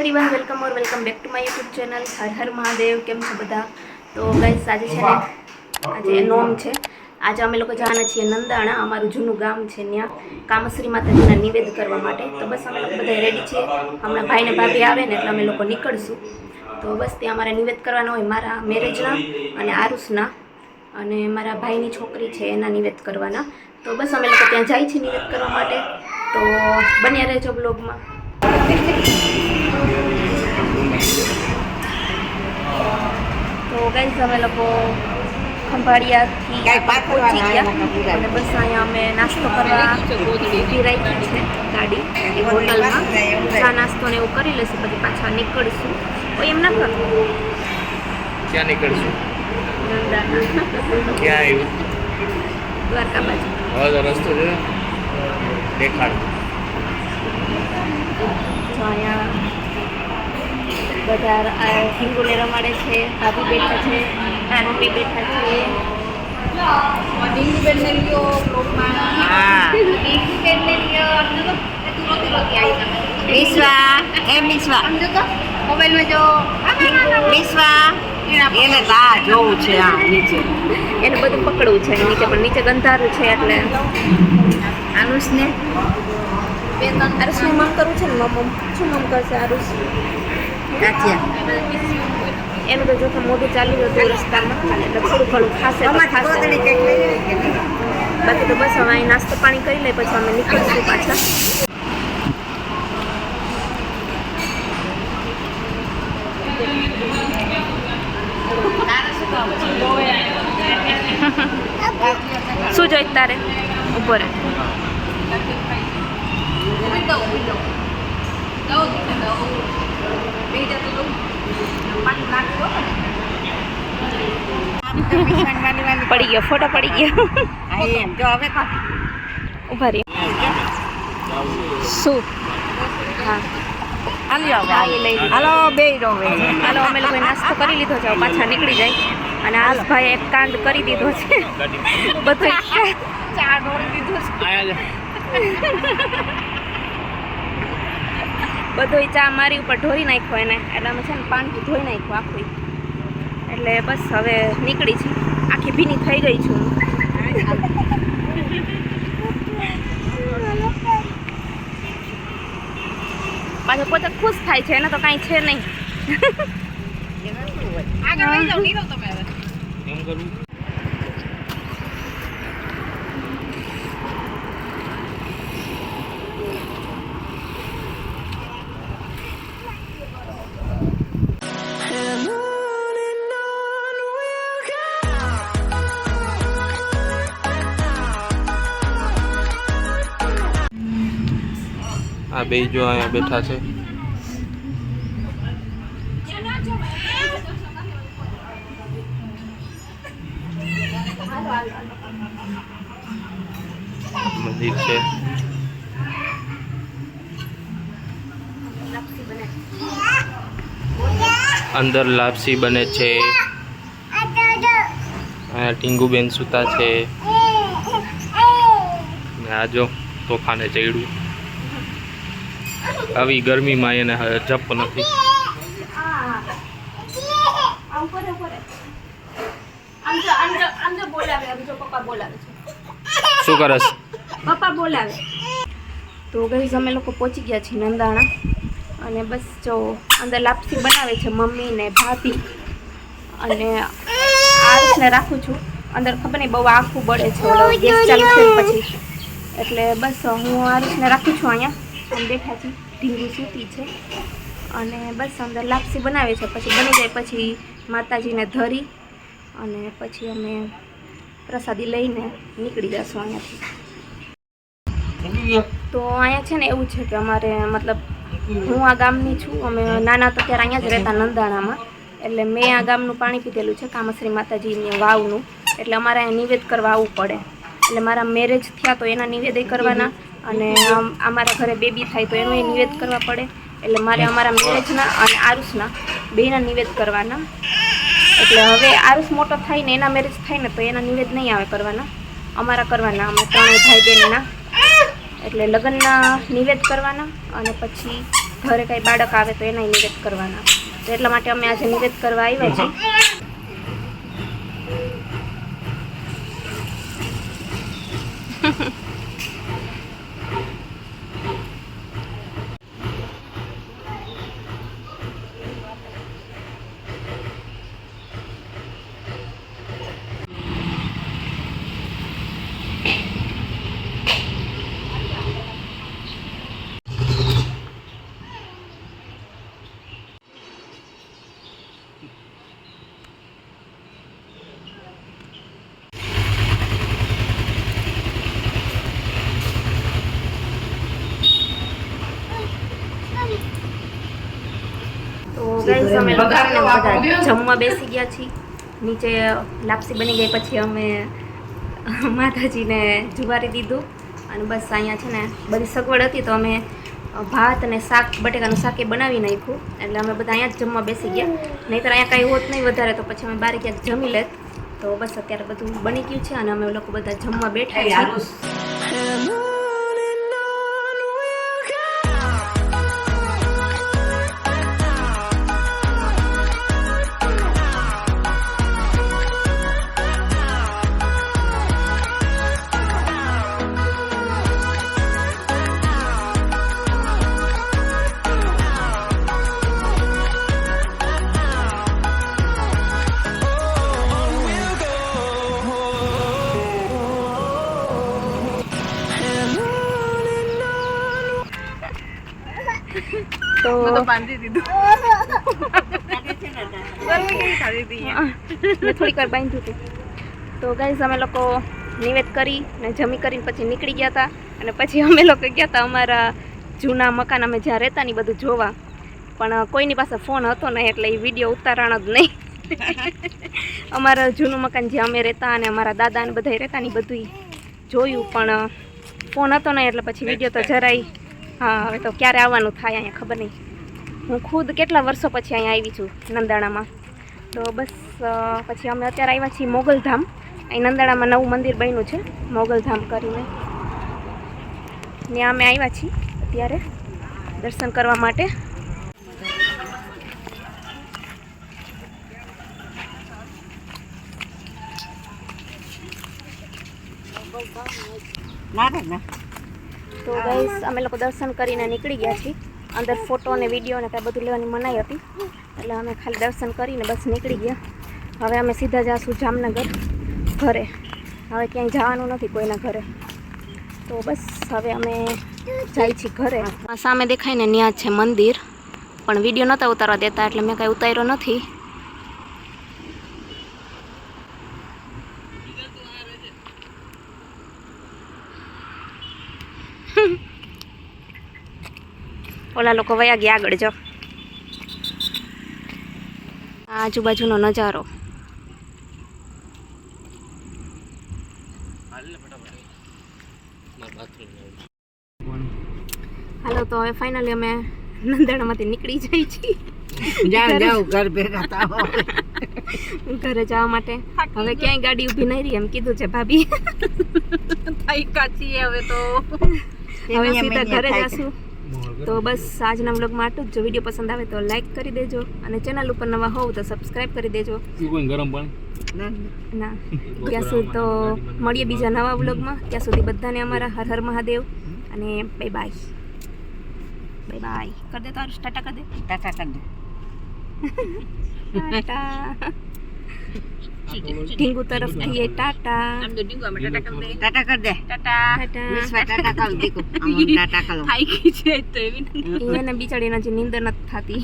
Everyone welcome और welcome back to my YouTube channel हर हर महादेव। केम छो बधा? तो गाइस आज छे ने आज नोम छे। आज अमे लोग जवाना छीए नंदाणा, अमारुं जूनुं गाम छे, त्यां कामश्री माताजीना निवेद करवा माटे। तो बस अमे लोग बधा रेडी छीए। हमणां भाई ने भाभी आवे ने એટલે અમે લોકો નીકળશું। तो बस त्यां अमारे निवेद करवानो होय, मारा મેરેજના અને આરુસના અને મારા ભાઈની છોકરી છે એના નિવેદ કરવાના। તો બસ અમે લોકો ત્યાં જાય છે નિવેદ કરવા માટે। તો બન્યા રહેજો બ્લોગમાં। तो गाइस अमे लोग खंभाड़िया पहुंची गया અને બસ અહીંયા અમે નાસ્તો કરવા ઊભી રાખી છે ગાડી હોટલમાં। ચા નાસ્તો ને એવું કરી લેશું, પછી પાછા નીકળશું। કોઈ એમ ના કરવું, ક્યાં નીકળશું? નંદાણા। ક્યાં આવ્યું? દ્વારકા બાજુ। હવે તો રસ્તો છે, દેખાડ। તો અહીંયા બધા હિંગોલે રમાડે છે, ભાભી બેઠા છે, મમ્મી બેઠા છે। વિશ્વા એમ વિશ્વા મોબાઈલમાં જો વિશ્વા એને તા જોવું છે આ નીચે એને બધું પકડવું છે નીચે, પણ નીચે ગંધારું છે એટલે આનુષને આરુષને મમ કરવું છે ને મમ શું મમ કરશે આરુષ? એનું તો જોકે મોઢું ચાલી હતું રસ્તામાં, એટલે થોડું ઘણું ખાશે તો ખાશે। બાકી તો બસ હવે અહીં નાસ્તો પાણી કરી લે, પછી અમે નીકળશું પાછા। શું જોઈ તારે? ઉભો રહે। પડી ગયો ફોટો, પડી ગયો। જો હવે ઉભા રહી શું? હા હાલો બે રોવે હાલો, અમે લોકોએ નાસ્તો કરી લીધો છે, પાછા નીકળી જાય। અને આસભાઈ એક કાંડ કરી દીધો છે, બધું ચા ઢોળી દીધું છે, બધું ચા મારી ઉપર ઢોરી નાખ્યો એને, એટલે અમે છે ને પાણીથી ધોઈ નાખ્યું આખું। એટલે બસ હવે નીકળી છે, આખી ભીની થઈ ગઈ છું। પાછો પોતે ખુશ થાય છે, એને તો કાંઈ છે નહીં। એમ કરવું? આ બે જો અહીંયા બેઠા છે। મંદિર છે, અંદર લાપસી બને છે। અહીંયા ટીંગુબેન સૂતા છે, આ જો તોફાને ચડ્યું। આવી ગરમીમાં એને જપ નથી। શું કરે છે? પપ્પા બોલાવે। તો ગઈસ અમે લોકો પહોંચી ગયા છીએ નંદાણા, અને બસ જો અંદર લાપસી બનાવે છે મમ્મી ને ભાભી, અને આરુષને રાખું છું અંદર। ખબર નહીં બહુ આખું બળે છે, ઓલો ગેસ ચાલુ થયું પછી, એટલે બસ હું આરુષને રાખું છું અહીંયા। આમ બેઠા છે, ઢીંગું સૂતી છે, અને બસ અંદર લાપસી બનાવે છે। પછી બની જાય પછી માતાજીને ધરી અને પછી અમે પ્રસાદી લઈને નીકળી જશું અહીંયાથી। તો અહીંયા છે ને એવું છે કે અમારે મતલબ હું આ ગામની છું, અમે નાના તો ત્યારે અહીંયા જ રહેતા નંદાણામાં, એટલે મેં આ ગામનું પાણી પીધેલું છે કામશ્રી માતાજીની વાવનું, એટલે અમારે અહીંયા નિવેદ કરવા આવવું પડે। એટલે મારા મેરેજ થયા તો એના નિવેદ કરવાના, અને અમારા ઘરે બેબી થાય તો એનું નિવેદ કરવા પડે। એટલે મારે અમારા મેરેજના અને આરુષના બેના નિવેદ કરવાના। એટલે હવે આરુષ મોટો થાય ને એના મેરેજ થાય ને તો એના નિવેદ નહીં આવે કરવાના, અમારા કરવાના, અમે ત્રણેય ભાઈ બહેનના। એટલે લગ્નના નિવેદ કરવાના અને પછી ઘરે કાંઈ બાળક આવે તો એના નિવેદ કરવાના, તો એટલા માટે અમે આજે નિવેદ કરવા આવ્યા છીએ. તો ગાઈસ અમે લોકો છે ને બધા જમવા બેસી ગયા છીએ. નીચે લાપસી બની ગઈ પછી અમે માતાજીને જુવારી દીધું અને બસ અહીંયા છે ને બધી સગવડ હતી તો અમે ભાત અને શાક, બટેકાનું શાક એ બનાવી નાખ્યું, એટલે અમે બધા અહીંયા જ જમવા બેસી ગયા. નહીંતર અહીંયા કાંઈ હોત નહીં વધારે તો પછી અમે બહાર ક્યાંક જમી લેત. તો બસ અત્યારે બધું બની ગયું છે અને અમે લોકો બધા જમવા બેઠા છીએ. તો મેં થોડીક વાર બાંધ્યું હતું. તો ગાઈઝ અમે લોકો નિવેદ કરી ને જમી કરીને પછી નીકળી ગયા હતા અને પછી અમે લોકો ગયા હતા અમારા જૂના મકાન અમે જ્યાં રહેતા ને બધું જોવા, પણ કોઈની પાસે ફોન હતો નહીં એટલે એ વિડીયો ઉતારણ જ નહીં. અમારા જૂનું મકાન જ્યાં અમે રહેતા અને અમારા દાદા ને બધા રહેતા ને બધું જોયું, પણ ફોન હતો નહીં એટલે પછી વિડીયો તો જરાય, હા હવે તો ક્યારે આવવાનું થાય અહીંયા ખબર નહીં. હું ખુદ કેટલા વર્ષો પછી અહીંયા આવી છું નંદાણામાં. તો બસ પછી અમે અત્યારે આવ્યા છીએ મોગલધામ. અહીં નંદાણામાં નવું મંદિર બન્યું છે મોગલધામ કરીને, ત્યાં અમે આવ્યા છીએ અત્યારે દર્શન કરવા માટે. તો ગાઈસ અમે લોકો દર્શન કરીને નીકળી ગયા છીએ. અંદર ફોટો અને વિડીયો ને કાંઈ બધું લેવાની મનાઈ હતી એટલે અમે ખાલી દર્શન કરીને બસ નીકળી ગયા. હવે અમે સીધા જઈશું જામનગર ઘરે. હવે ક્યાંય જવાનું નથી કોઈના ઘરે. તો બસ હવે અમે જઈએ છીએ ઘરે. આ સામે દેખાય ને ત્યાં છે મંદિર, પણ વિડીયો નહોતા ઉતારવા દેતા એટલે મેં કાંઈ ઉતાર્યો નથી. ઓલા લોકો વયા ગયા આગળ. જો આજુબાજુનો નજારો. હાલો તો હવે ફાઇનલી અમે નંદાણામાંથી નીકળી જઈએ છીએ ઘરે જવા માટે. હવે ક્યાંય ગાડી ઊભી નહીં રહી એમ કીધું છે ભાભી. હવે સીધા ઘરે જશું. તો બસ આજના વ્લોગમાં આટલું જ. જો વિડીયો પસંદ આવે તો લાઈક કરી દેજો અને ચેનલ ઉપર નવા હોવ તો સબસ્ક્રાઈબ કરી દેજો. ગરમ પાણી ના ત્યાં સુધી તો મળીએ બીજા નવા વ્લોગમાં. ત્યાં સુધી બધાને અમારા હર હર મહાદેવ અને બાય બાય. બાય બાય કર દે. તારું ટાટા કર દે. ટાટા કર દે. ટાટા. ઢીંગુ તરફથી એ ટાટા. ટાટા કર દે. ટાટા. વિશ્વા ટાટા કર દીકુ. ટાટા કર. એને બિચારીને જે નીંદર નથી થતી.